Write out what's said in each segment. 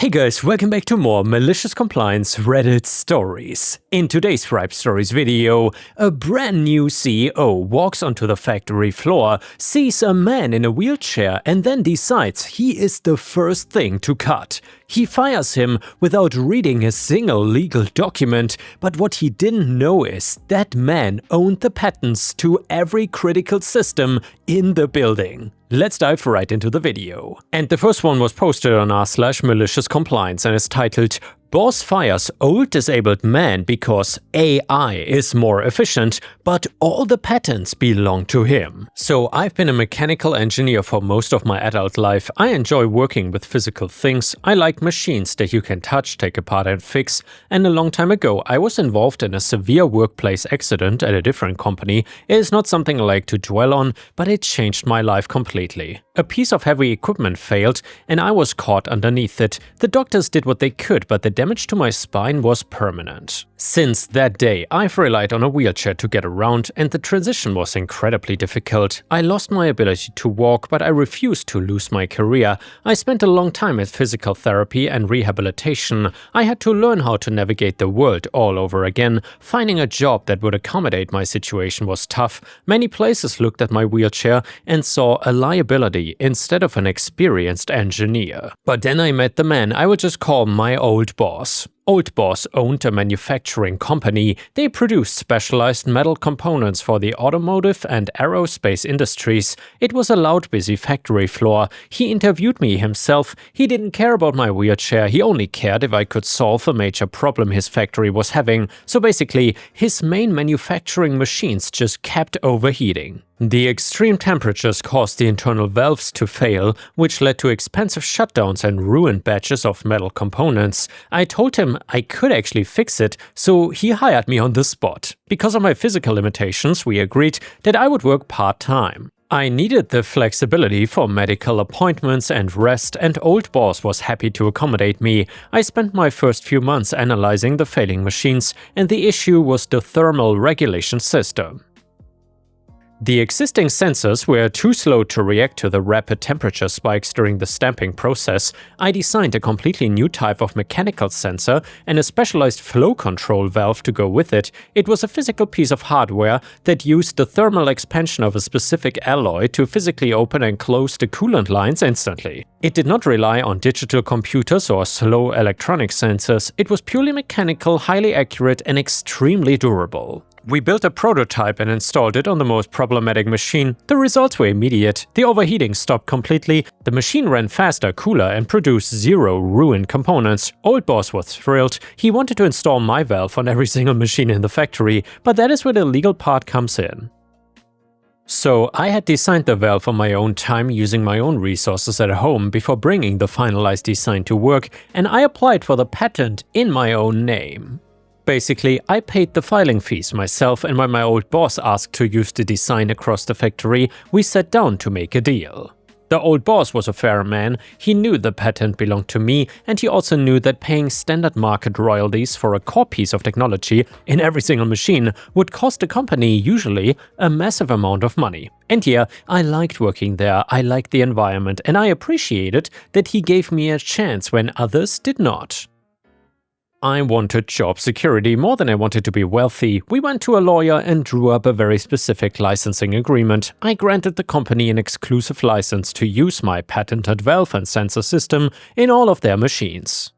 Hey guys, welcome back to more malicious compliance Reddit stories. In today's Ripestories video, a brand new CEO walks onto the factory floor, sees a man in a wheelchair and then decides he is the first thing to cut. He fires him without reading a single legal document, but what he didn't know is that man owned the patents to every critical system in the building. Let's dive right into the video. And the first one was posted on r/maliciouscompliance and is titled "Boss fires old disabled man because AI is more efficient, but all the patents belong to him." So I've been a mechanical engineer for most of my adult life. I enjoy working with physical things. I like machines that you can touch, take apart and fix. And a long time ago I was involved in a severe workplace accident at a different company. It is not something I like to dwell on, but it changed my life completely. A piece of heavy equipment failed and I was caught underneath it. The doctors did what they could, but the damage to my spine was permanent. Since that day, I've relied on a wheelchair to get around, and the transition was incredibly difficult. I lost my ability to walk, but I refused to lose my career. I spent a long time at physical therapy and rehabilitation. I had to learn how to navigate the world all over again. Finding a job that would accommodate my situation was tough. Many places looked at my wheelchair and saw a liability instead of an experienced engineer. But then I met the man I will just call my old boss. Old Boss owned a manufacturing company. They produced specialized metal components for the automotive and aerospace industries. It was a loud, busy factory floor. He interviewed me himself. He didn't care about my wheelchair. He only cared if I could solve a major problem his factory was having. So basically, his main manufacturing machines just kept overheating. The extreme temperatures caused the internal valves to fail, which led to expensive shutdowns and ruined batches of metal components. I told him I could actually fix it, so he hired me on the spot. Because of my physical limitations, we agreed that I would work part-time. I needed the flexibility for medical appointments and rest, and Old Boss was happy to accommodate me. I spent my first few months analyzing the failing machines, and the issue was the thermal regulation system. The existing sensors were too slow to react to the rapid temperature spikes during the stamping process. I designed a completely new type of mechanical sensor and a specialized flow control valve to go with it. It was a physical piece of hardware that used the thermal expansion of a specific alloy to physically open and close the coolant lines instantly. It did not rely on digital computers or slow electronic sensors. It was purely mechanical, highly accurate, and extremely durable. We built a prototype and installed it on the most problematic machine. The results were immediate. The overheating stopped completely, the machine ran faster, cooler, and produced zero ruined components. Old Boss was thrilled. He wanted to install my valve on every single machine in the factory, but that is where the legal part comes in. So I had designed the valve on my own time using my own resources at home before bringing the finalized design to work, and I applied for the patent in my own name. Basically, I paid the filing fees myself, and when my old boss asked to use the design across the factory, we sat down to make a deal. The old boss was a fair man. He knew the patent belonged to me, and he also knew that paying standard market royalties for a core piece of technology in every single machine would cost the company usually a massive amount of money. And yeah, I liked working there, I liked the environment, and I appreciated that he gave me a chance when others did not. I wanted job security more than I wanted to be wealthy. We went to a lawyer and drew up a very specific licensing agreement. I granted the company an exclusive license to use my patented valve and sensor system in all of their machines.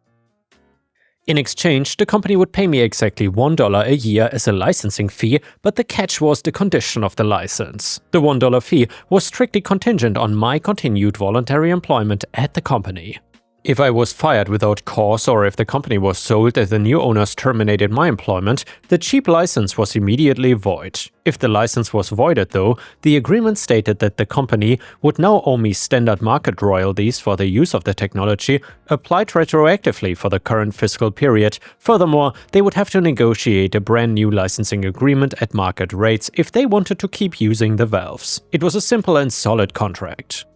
In exchange, the company would pay me exactly $1 a year as a licensing fee, but the catch was the condition of the license. The $1 fee was strictly contingent on my continued voluntary employment at the company. If I was fired without cause or if the company was sold and the new owners terminated my employment, the cheap license was immediately void. If the license was voided though, the agreement stated that the company would now owe me standard market royalties for the use of the technology, applied retroactively for the current fiscal period. Furthermore, they would have to negotiate a brand new licensing agreement at market rates if they wanted to keep using the valves. It was a simple and solid contract.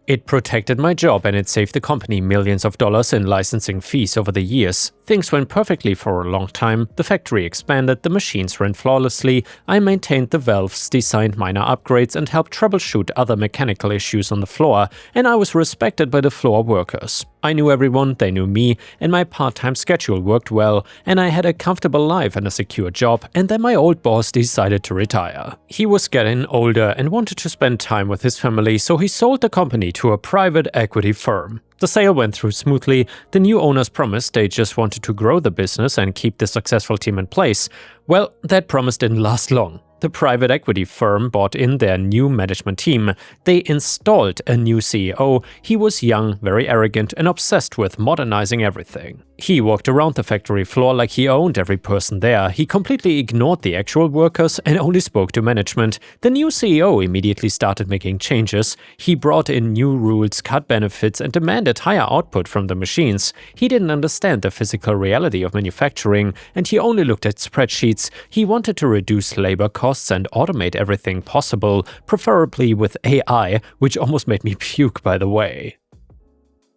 It protected my job and it saved the company millions of dollars in licensing fees over the years. Things went perfectly for a long time, the factory expanded, the machines ran flawlessly, I maintained the valves, designed minor upgrades and helped troubleshoot other mechanical issues on the floor, and I was respected by the floor workers. I knew everyone, they knew me, and my part-time schedule worked well, and I had a comfortable life and a secure job, and then my old boss decided to retire. He was getting older and wanted to spend time with his family, so he sold the company to a private equity firm. The sale went through smoothly, the new owners promised they just wanted to grow the business and keep the successful team in place. Well, that promise didn't last long. The private equity firm bought in their new management team. They installed a new CEO. He was young, very arrogant, and obsessed with modernizing everything. He walked around the factory floor like he owned every person there. He completely ignored the actual workers and only spoke to management. The new CEO immediately started making changes. He brought in new rules, cut benefits, and demanded higher output from the machines. He didn't understand the physical reality of manufacturing, and he only looked at spreadsheets. He wanted to reduce labor costs and automate everything possible, preferably with AI, which almost made me puke, by the way.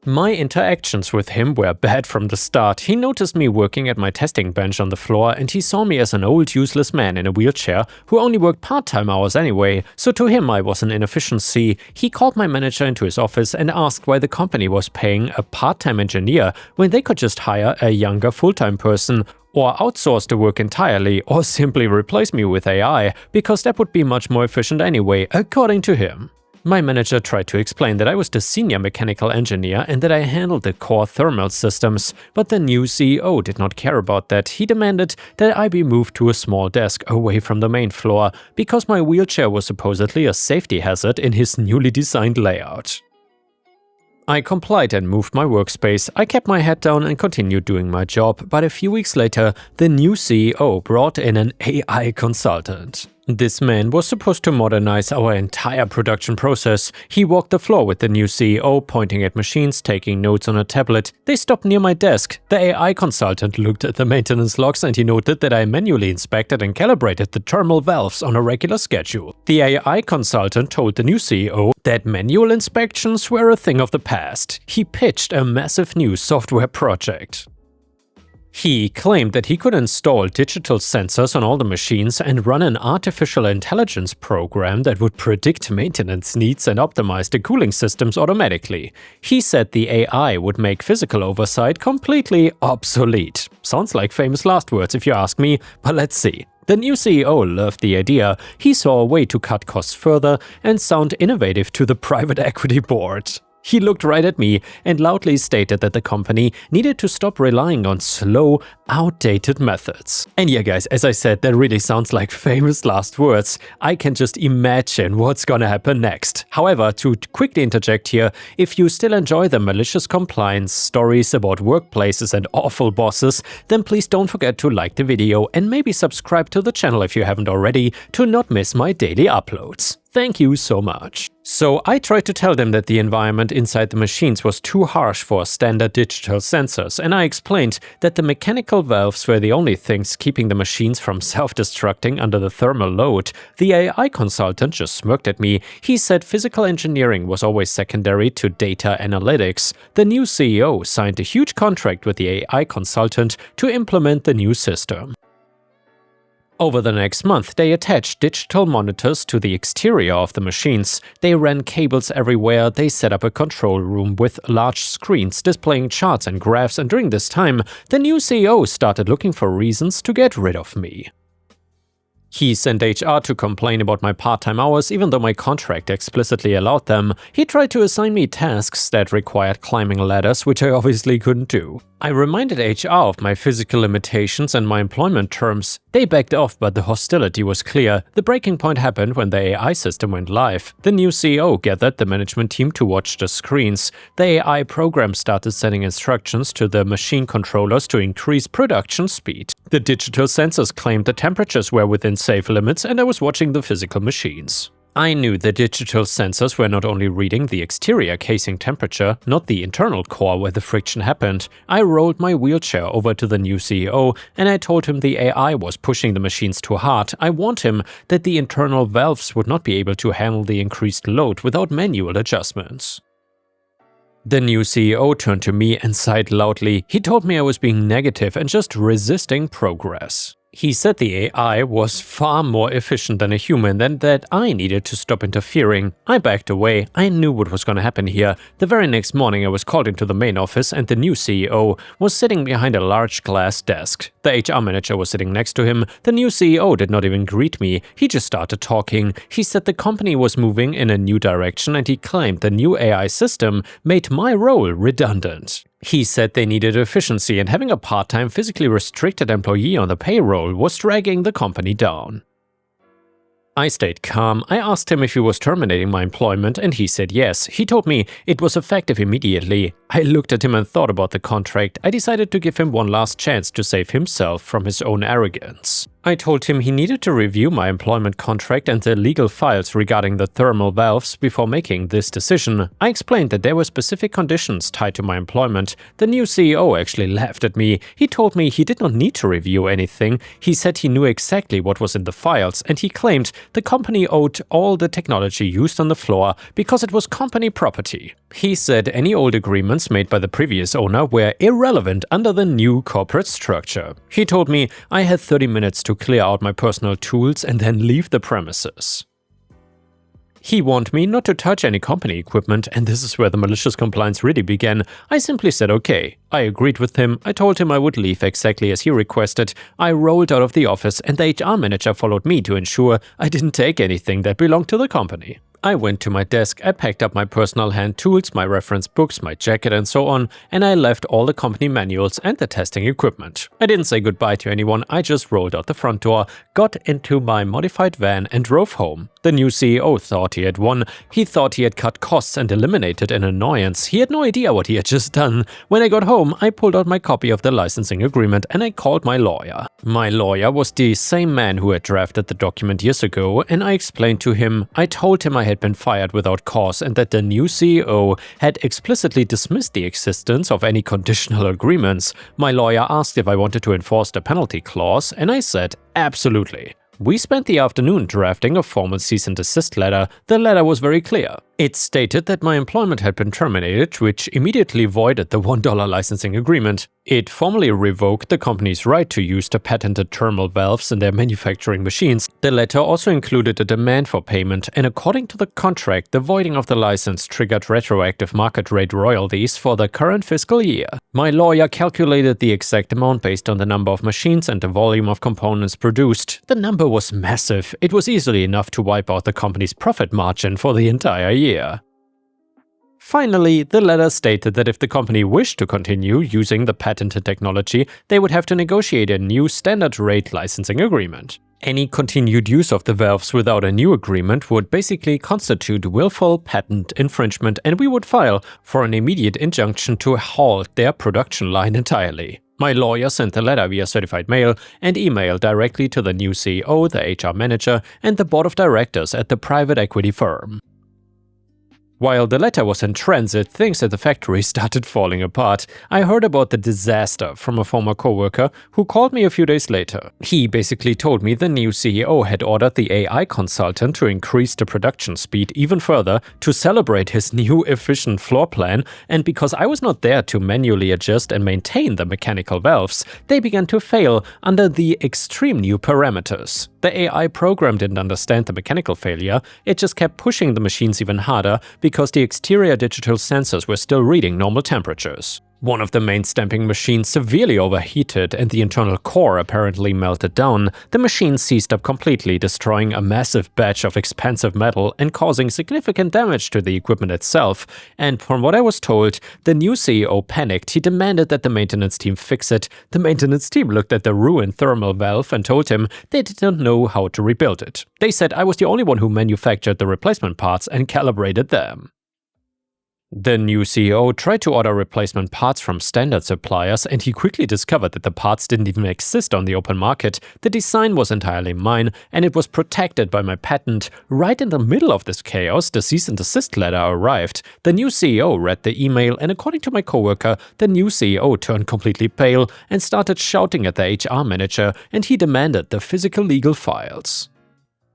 My interactions with him were bad from the start. He noticed me working at my testing bench on the floor and he saw me as an old useless man in a wheelchair who only worked part-time hours anyway, so to him I was an inefficiency. He called my manager into his office and asked why the company was paying a part-time engineer when they could just hire a younger full-time person, or outsource the work entirely, or simply replace me with AI, because that would be much more efficient anyway, according to him. My manager tried to explain that I was the senior mechanical engineer and that I handled the core thermal systems, but the new CEO did not care about that. He demanded that I be moved to a small desk away from the main floor, because my wheelchair was supposedly a safety hazard in his newly designed layout. I complied and moved my workspace. I kept my head down and continued doing my job, but a few weeks later, the new CEO brought in an AI consultant. This man was supposed to modernize our entire production process. He walked the floor with the new CEO, pointing at machines, taking notes on a tablet. They stopped near my desk. The AI consultant looked at the maintenance logs and he noted that I manually inspected and calibrated the thermal valves on a regular schedule. The AI consultant told the new CEO that manual inspections were a thing of the past. He pitched a massive new software project. He claimed that he could install digital sensors on all the machines and run an artificial intelligence program that would predict maintenance needs and optimize the cooling systems automatically. He said the AI would make physical oversight completely obsolete. Sounds like famous last words if you ask me, but let's see. The new CEO loved the idea. He saw a way to cut costs further and sound innovative to the private equity board. He looked right at me and loudly stated that the company needed to stop relying on slow, outdated methods. And yeah guys, as I said, that really sounds like famous last words. I can just imagine what's gonna happen next. However, to quickly interject here, if you still enjoy the malicious compliance stories about workplaces and awful bosses, then please don't forget to like the video and maybe subscribe to the channel if you haven't already to not miss my daily uploads. Thank you so much. So I tried to tell them that the environment inside the machines was too harsh for standard digital sensors, and I explained that the mechanical valves were the only things keeping the machines from self-destructing under the thermal load. The AI consultant just smirked at me. He said physical engineering was always secondary to data analytics. The new CEO signed a huge contract with the AI consultant to implement the new system. Over the next month, they attached digital monitors to the exterior of the machines. They ran cables everywhere. They set up a control room with large screens displaying charts and graphs, and during this time, the new CEO started looking for reasons to get rid of me. He sent HR to complain about my part-time hours even though my contract explicitly allowed them. He tried to assign me tasks that required climbing ladders, which I obviously couldn't do. I reminded HR of my physical limitations and my employment terms. They backed off, but the hostility was clear. The breaking point happened when the AI system went live. The new CEO gathered the management team to watch the screens. The AI program started sending instructions to the machine controllers to increase production speed. The digital sensors claimed the temperatures were within safe limits, and I was watching the physical machines. I knew the digital sensors were not only reading the exterior casing temperature, not the internal core where the friction happened. I rolled my wheelchair over to the new CEO and I told him the AI was pushing the machines too hard. I warned him that the internal valves would not be able to handle the increased load without manual adjustments. The new CEO turned to me and sighed loudly. He told me I was being negative and just resisting progress. He said the AI was far more efficient than a human and that I needed to stop interfering. I backed away. I knew what was going to happen here. The very next morning I was called into the main office and the new CEO was sitting behind a large glass desk. The HR manager was sitting next to him. The new CEO did not even greet me. He just started talking. He said the company was moving in a new direction and he claimed the new AI system made my role redundant. He said they needed efficiency and having a part-time physically restricted employee on the payroll was dragging the company down. I stayed calm. I asked him if he was terminating my employment and he said yes. He told me it was effective immediately. I looked at him and thought about the contract. I decided to give him one last chance to save himself from his own arrogance. I told him he needed to review my employment contract and the legal files regarding the thermal valves before making this decision. I explained that there were specific conditions tied to my employment. The new CEO actually laughed at me. He told me he did not need to review anything. He said he knew exactly what was in the files and he claimed the company owed all the technology used on the floor because it was company property. He said any old agreements made by the previous owner were irrelevant under the new corporate structure. He told me I had 30 minutes to clear out my personal tools and then leave the premises. He warned me not to touch any company equipment, and this is where the malicious compliance really began. I simply said okay. I agreed with him. I told him I would leave exactly as he requested. I rolled out of the office and the HR manager followed me to ensure I didn't take anything that belonged to the company. I went to my desk, I packed up my personal hand tools, my reference books, my jacket and so on, and I left all the company manuals and the testing equipment. I didn't say goodbye to anyone, I just rolled out the front door, got into my modified van and drove home. The new CEO thought he had won. He thought he had cut costs and eliminated an annoyance. He had no idea what he had just done. When I got home, I pulled out my copy of the licensing agreement and I called my lawyer. My lawyer was the same man who had drafted the document years ago, and I explained to him. I told him I had been fired without cause and that the new CEO had explicitly dismissed the existence of any conditional agreements. My lawyer asked if I wanted to enforce the penalty clause, and I said absolutely. We spent the afternoon drafting a formal cease and desist letter. The letter was very clear. It stated that my employment had been terminated, which immediately voided the $1 licensing agreement. It formally revoked the company's right to use the patented thermal valves in their manufacturing machines. The letter also included a demand for payment, and according to the contract, the voiding of the license triggered retroactive market rate royalties for the current fiscal year. My lawyer calculated the exact amount based on the number of machines and the volume of components produced. The number was massive. It was easily enough to wipe out the company's profit margin for the entire year. Finally, the letter stated that if the company wished to continue using the patented technology, they would have to negotiate a new standard rate licensing agreement. Any continued use of the valves without a new agreement would basically constitute willful patent infringement, and we would file for an immediate injunction to halt their production line entirely. My lawyer sent the letter via certified mail and email directly to the new CEO, the HR manager, and the board of directors at the private equity firm. While the letter was in transit, things at the factory started falling apart. I heard about the disaster from a former coworker who called me a few days later. He basically told me the new CEO had ordered the AI consultant to increase the production speed even further to celebrate his new efficient floor plan, and because I was not there to manually adjust and maintain the mechanical valves, they began to fail under the extreme new parameters. The AI program didn't understand the mechanical failure, it just kept pushing the machines even harder because the exterior digital sensors were still reading normal temperatures. One of the main stamping machines severely overheated and the internal core apparently melted down. The machine seized up completely, destroying a massive batch of expensive metal and causing significant damage to the equipment itself. And from what I was told, the new CEO panicked. He demanded that the maintenance team fix it. The maintenance team looked at the ruined thermal valve and told him they didn't know how to rebuild it. They said I was the only one who manufactured the replacement parts and calibrated them. The new CEO tried to order replacement parts from standard suppliers, and he quickly discovered that the parts didn't even exist on the open market. The design was entirely mine, and it was protected by my patent. Right in the middle of this chaos, the cease and desist letter arrived. The new CEO read the email, and according to my coworker, the new CEO turned completely pale and started shouting at the HR manager, and he demanded the physical legal files.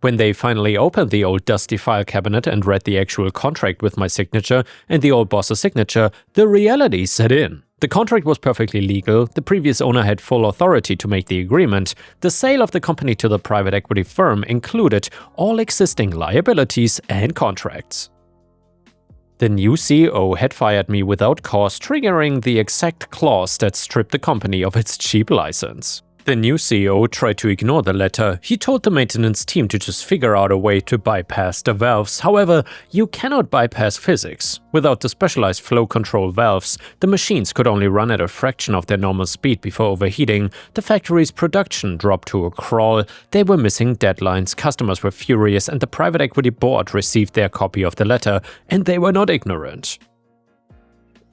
When they finally opened the old dusty file cabinet and read the actual contract with my signature and the old boss's signature, the reality set in. The contract was perfectly legal, the previous owner had full authority to make the agreement, the sale of the company to the private equity firm included all existing liabilities and contracts. The new CEO had fired me without cause, triggering the exact clause that stripped the company of its cheap license. The new CEO tried to ignore the letter. He told the maintenance team to just figure out a way to bypass the valves. However, you cannot bypass physics. Without the specialized flow control valves, the machines could only run at a fraction of their normal speed before overheating. The factory's production dropped to a crawl. They were missing deadlines, customers were furious, and the private equity board received their copy of the letter, and they were not ignorant.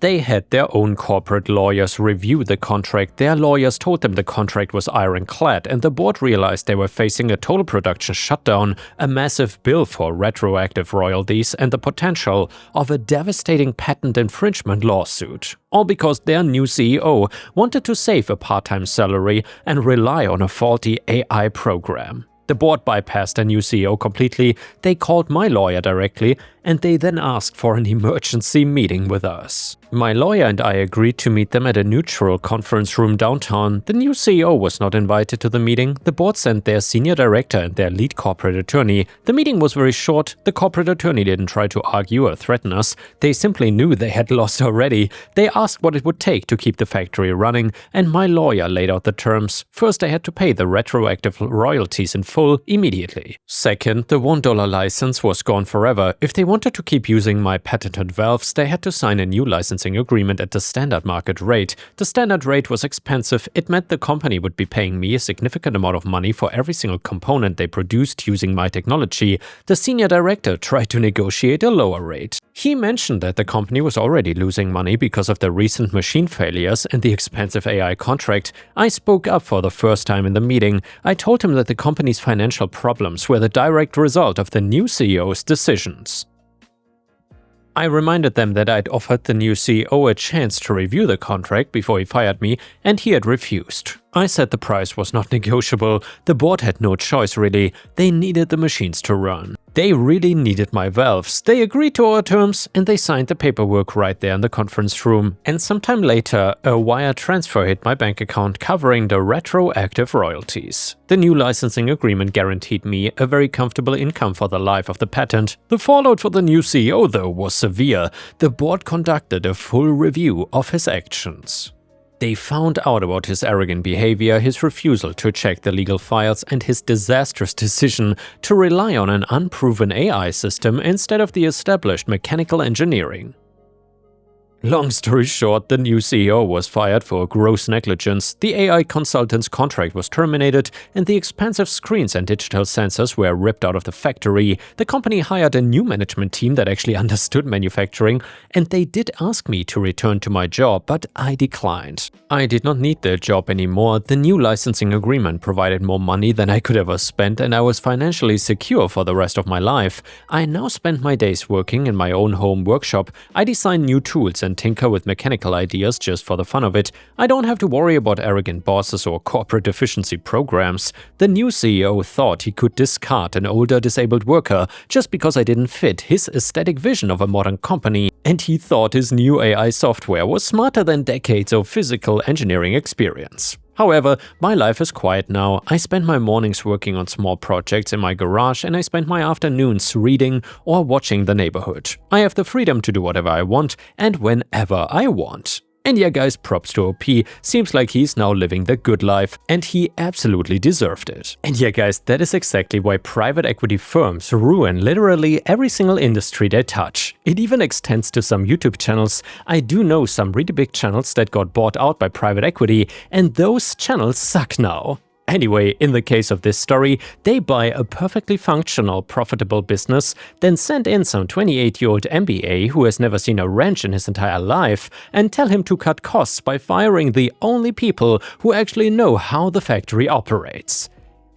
They had their own corporate lawyers review the contract. Their lawyers told them the contract was ironclad, and the board realized they were facing a total production shutdown, a massive bill for retroactive royalties, and the potential of a devastating patent infringement lawsuit. All because their new CEO wanted to save a part-time salary and rely on a faulty AI program. The board bypassed the new CEO completely. They called my lawyer directly, and they then asked for an emergency meeting with us. My lawyer and I agreed to meet them at a neutral conference room downtown. The new CEO was not invited to the meeting. The board sent their senior director and their lead corporate attorney. The meeting was very short. The corporate attorney didn't try to argue or threaten us. They simply knew they had lost already. They asked what it would take to keep the factory running, and my lawyer laid out the terms. First, they had to pay the retroactive royalties in full immediately. Second, the $1 license was gone forever. If they wanted to keep using my patented valves, they had to sign a new licensing agreement at the standard market rate. The standard rate was expensive. It meant the company would be paying me a significant amount of money for every single component they produced using my technology. The senior director tried to negotiate a lower rate. He mentioned that the company was already losing money because of the recent machine failures and the expensive AI contract. I spoke up for the first time in the meeting. I told him that the company's financial problems were the direct result of the new CEO's decisions. I reminded them that I'd offered the new CEO a chance to review the contract before he fired me, and he had refused. I said the price was not negotiable. The board had no choice really. They needed the machines to run. They really needed my valves. They agreed to our terms, and they signed the paperwork right there in the conference room. And sometime later, a wire transfer hit my bank account covering the retroactive royalties. The new licensing agreement guaranteed me a very comfortable income for the life of the patent. The fallout for the new CEO, though, was severe. The board conducted a full review of his actions. They found out about his arrogant behavior, his refusal to check the legal files, and his disastrous decision to rely on an unproven AI system instead of the established mechanical engineering. Long story short, the new CEO was fired for gross negligence, the AI consultant's contract was terminated, and the expensive screens and digital sensors were ripped out of the factory. The company hired a new management team that actually understood manufacturing, and they did ask me to return to my job, but I declined. I did not need the job anymore. The new licensing agreement provided more money than I could ever spend, and I was financially secure for the rest of my life. I now spend my days working in my own home workshop. I design new tools and tinker with mechanical ideas just for the fun of it. I don't have to worry about arrogant bosses or corporate efficiency programs. The new CEO thought he could discard an older disabled worker just because I didn't fit his aesthetic vision of a modern company, and he thought his new AI software was smarter than decades of physical engineering experience. However, my life is quiet now. I spend my mornings working on small projects in my garage, and I spend my afternoons reading or watching the neighborhood. I have the freedom to do whatever I want and whenever I want. And yeah guys, props to OP, seems like he's now living the good life, and he absolutely deserved it. And yeah guys, that is exactly why private equity firms ruin literally every single industry they touch. It even extends to some YouTube channels. I do know some really big channels that got bought out by private equity, and those channels suck now. Anyway, in the case of this story, they buy a perfectly functional, profitable business, then send in some 28-year-old MBA who has never seen a wrench in his entire life, and tell him to cut costs by firing the only people who actually know how the factory operates.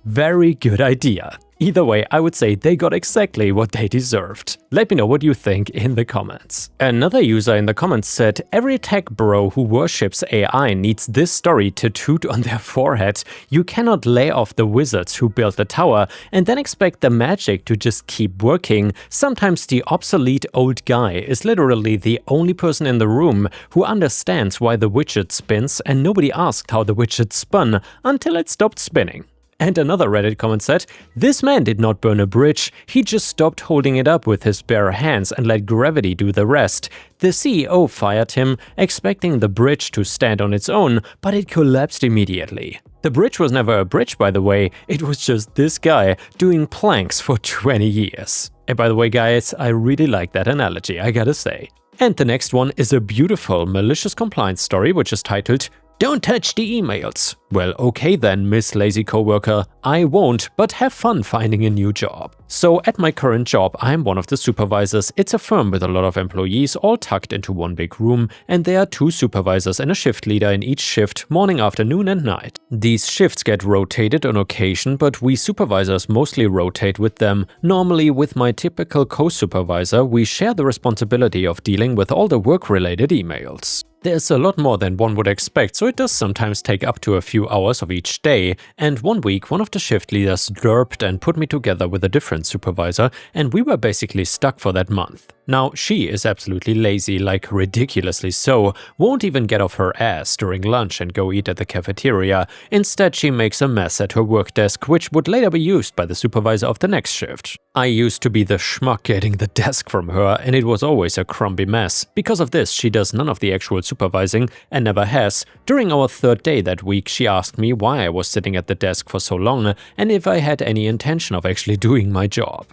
Very good idea. Either way, I would say they got exactly what they deserved. Let me know what you think in the comments. Another user in the comments said, every tech bro who worships AI needs this story tattooed on their forehead. You cannot lay off the wizards who built the tower and then expect the magic to just keep working. Sometimes the obsolete old guy is literally the only person in the room who understands why the widget spins, and nobody asked how the widget spun until it stopped spinning. And another Reddit comment said, this man did not burn a bridge, he just stopped holding it up with his bare hands and let gravity do the rest. The CEO fired him, expecting the bridge to stand on its own, but it collapsed immediately. The bridge was never a bridge, by the way, it was just this guy doing planks for 20 years. And by the way, guys, I really like that analogy, I gotta say. And the next one is a beautiful malicious compliance story, which is titled, Don't touch the emails. Well, okay then, Miss Lazy Coworker, I won't, but have fun finding a new job. So at my current job, I'm one of the supervisors. It's a firm with a lot of employees all tucked into one big room, and there are 2 supervisors and a shift leader in each shift, morning, afternoon and night. These shifts get rotated on occasion, but we supervisors mostly rotate with them. Normally, with my typical co-supervisor, we share the responsibility of dealing with all the work-related emails. There's a lot more than one would expect, so it does sometimes take up to a few hours of each day, and one week one of the shift leaders derped and put me together with a different supervisor, and we were basically stuck for that month. Now, she is absolutely lazy, like ridiculously so, won't even get off her ass during lunch and go eat at the cafeteria. Instead, she makes a mess at her work desk, which would later be used by the supervisor of the next shift. I used to be the schmuck getting the desk from her, and it was always a crumby mess. Because of this, she does none of the actual supervising and never has. During our 3rd day that week, she asked me why I was sitting at the desk for so long and if I had any intention of actually doing my job.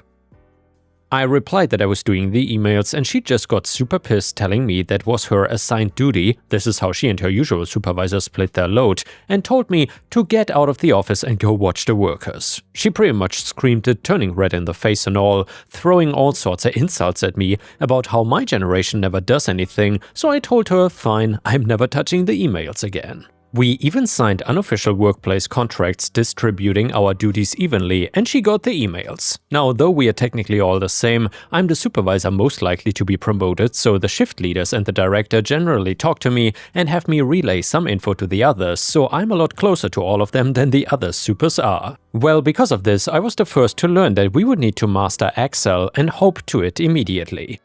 I replied that I was doing the emails, and she just got super pissed, telling me that was her assigned duty, this is how she and her usual supervisor split their load, and told me to get out of the office and go watch the workers. She pretty much screamed it, turning red in the face and all, throwing all sorts of insults at me about how my generation never does anything, so I told her, fine, I'm never touching the emails again. We even signed unofficial workplace contracts distributing our duties evenly, and she got the emails. Now, though we are technically all the same, I'm the supervisor most likely to be promoted, so the shift leaders and the director generally talk to me and have me relay some info to the others, so I'm a lot closer to all of them than the other supers are. Well, because of this, I was the first to learn that we would need to master Excel and hope to it immediately.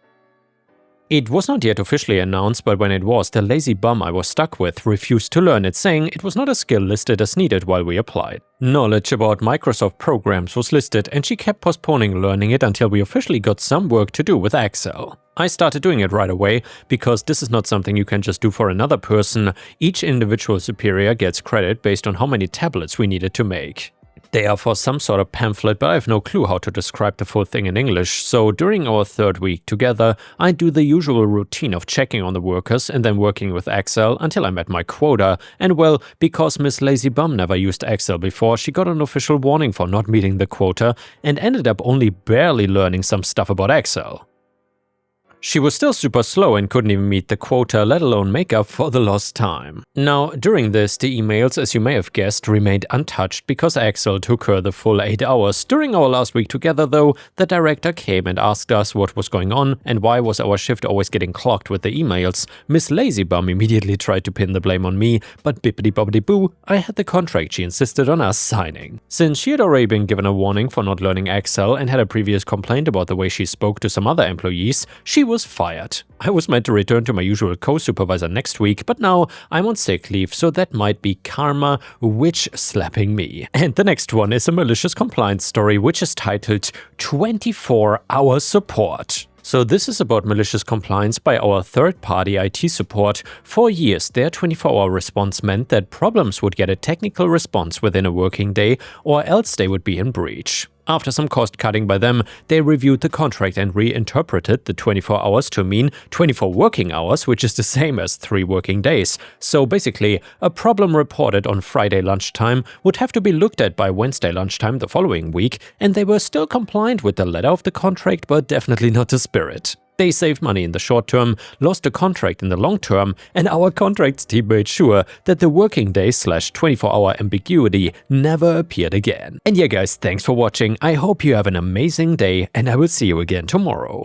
It was not yet officially announced, but when it was, the lazy bum I was stuck with refused to learn it, saying it was not a skill listed as needed while we applied. Knowledge about Microsoft programs was listed, and she kept postponing learning it until we officially got some work to do with Excel. I started doing it right away, because this is not something you can just do for another person. Each individual superior gets credit based on how many tablets we needed to make. They are for some sort of pamphlet, but I have no clue how to describe the full thing in English, so during our 3rd week together, I do the usual routine of checking on the workers and then working with Excel until I met my quota, and well, because Miss Lazy Bum never used Excel before, she got an official warning for not meeting the quota and ended up only barely learning some stuff about Excel. She was still super slow and couldn't even meet the quota, let alone make up for the lost time. Now, during this, the emails, as you may have guessed, remained untouched because Excel took her the full 8 hours. During our last week together, though, the director came and asked us what was going on and why was our shift always getting clogged with the emails. Miss Lazy Bum immediately tried to pin the blame on me, but bippity-boppity-boo, I had the contract she insisted on us signing. Since she had already been given a warning for not learning Excel and had a previous complaint about the way she spoke to some other employees, she was fired. I was meant to return to my usual co-supervisor next week, but now I'm on sick leave, so that might be karma witch slapping me. And the next one is a malicious compliance story, which is titled 24-Hour Support. So this is about malicious compliance by our third-party IT support. For years, their 24-hour response meant that problems would get a technical response within a working day, or else they would be in breach. After some cost cutting by them, they reviewed the contract and reinterpreted the 24 hours to mean 24 working hours, which is the same as 3 working days. So basically, a problem reported on Friday lunchtime would have to be looked at by Wednesday lunchtime the following week, and they were still compliant with the letter of the contract, but definitely not the spirit. They saved money in the short term, lost a contract in the long term, and our contracts team made sure that the working day/24-hour ambiguity never appeared again. And yeah guys, thanks for watching. I hope you have an amazing day and I will see you again tomorrow.